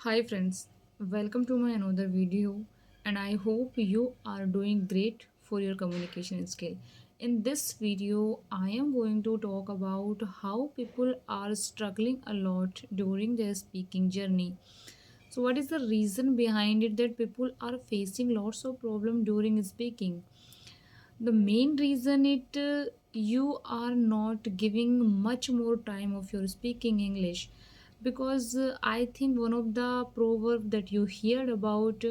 Hi friends, welcome to my another video and I hope you are doing great for your communication skill. In this video, I am going to talk about how people are struggling a lot during their speaking journey. So what is the reason behind it that people are facing lots of problem during speaking? The main reason it you are not giving much more time of your speaking English because I think one of the proverb that you heard about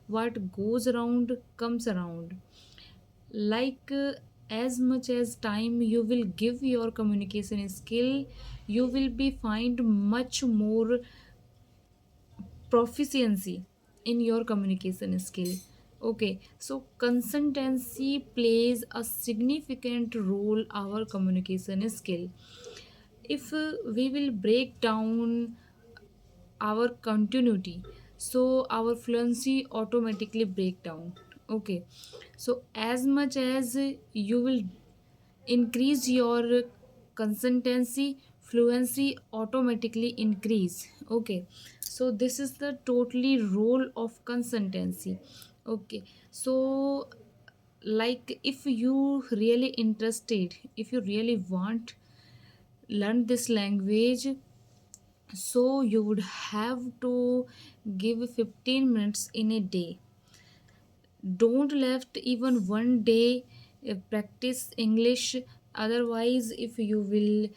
what goes around comes around, like as much as time you will give your communication skill, you will be find much more proficiency in your communication skill. Okay, so consistency plays a significant role our communication skill. If we will break down our continuity, so our fluency automatically break down. Okay, so as much as you will increase your consistency, fluency automatically increase. Okay, so this is the totally role of consistency. Okay, so like if you really interested, if you really want learn this language, so you would have to give 15 minutes in a day. Don't left even one day practice English. Otherwise, if you will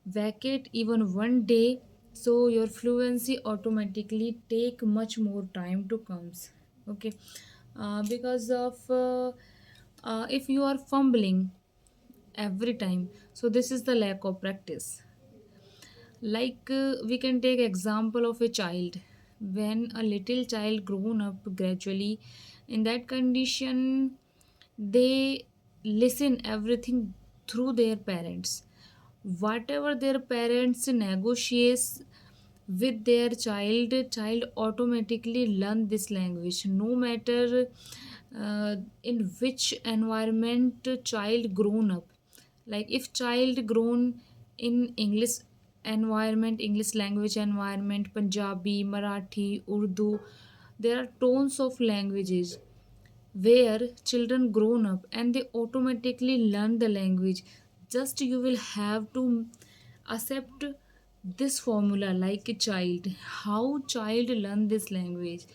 vacate even one day, so your fluency automatically take much more time to comes. Okay, because of if you are fumbling every time, so this is the lack of practice. Like we can take example of a child. When a little child grown up gradually in that condition, they listen everything through their parents. Whatever their parents negotiates with their child automatically learn this language, no matter in which environment child grown up. Like if child grown in English environment, English language environment, Punjabi, Marathi, Urdu, there are tons of languages where children grown up and they automatically learn the language. Just you will have to accept this formula like a child, how child learn this language,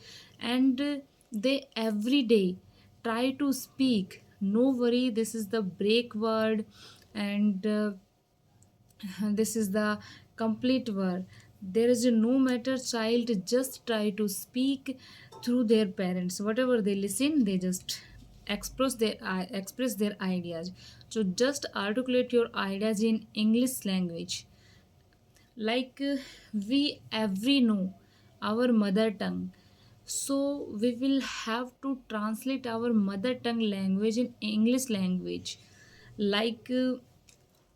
and they every day try to speak. No worry, this is the break word, and this is the complete word. There is no matter, child just try to speak through their parents. Whatever they listen, they just express their ideas. So just articulate your ideas in English language. Like we every know our mother tongue, so we will have to translate our mother tongue language in English language. Like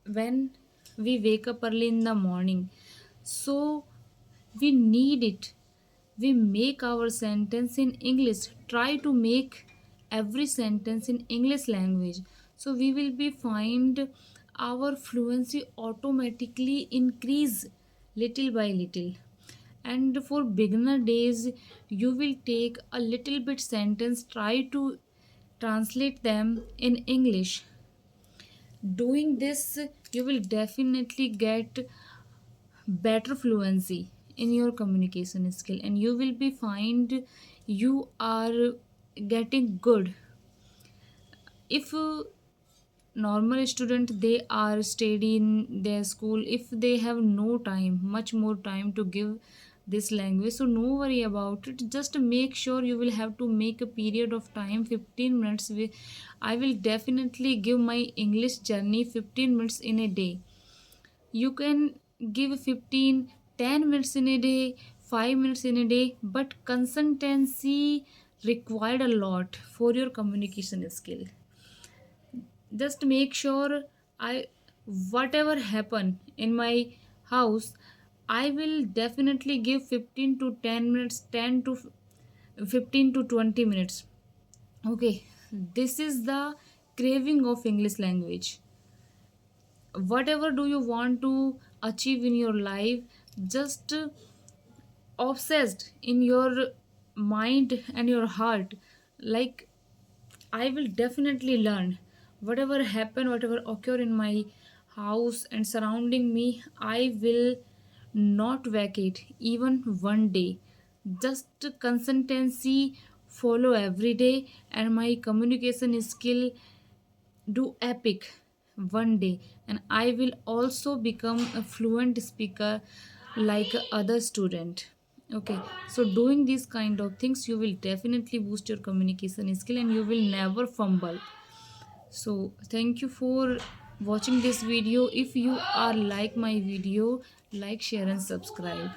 when we wake up early in the morning, so we need it, we make our sentence in English, try to make every sentence in English language, so we will be find our fluency automatically increase little by little. And for beginner days, you will take a little bit sentence, try to translate them in English. Doing this, you will definitely get better fluency in your communication skill, and you will be find you are getting good. If normal student, they are studying their school, if they have no time, much more time to give this language, so no worry about it. Just make sure you will have to make a period of time 15 minutes with, I will definitely give my English journey 15 minutes in a day. You can give 15, 10 minutes in a day, 5 minutes in a day, but consistency required a lot for your communication skill. Just make sure, I whatever happen in my house, I will definitely give 15 to 10 minutes, 10 to 15 to 20 minutes. Okay, this is the craving of English language. Whatever do you want to achieve in your life, just obsessed in your mind and your heart, like I will definitely learn. Whatever happen, whatever occur in my house and surrounding me, I will not vacate even one day. Just consistency follow every day, and my communication skill do epic one day, and I will also become a fluent speaker like other student. Okay, so doing these kind of things, you will definitely boost your communication skill and you will never fumble. So thank you for watching this video. If you are like my video, like, share and subscribe.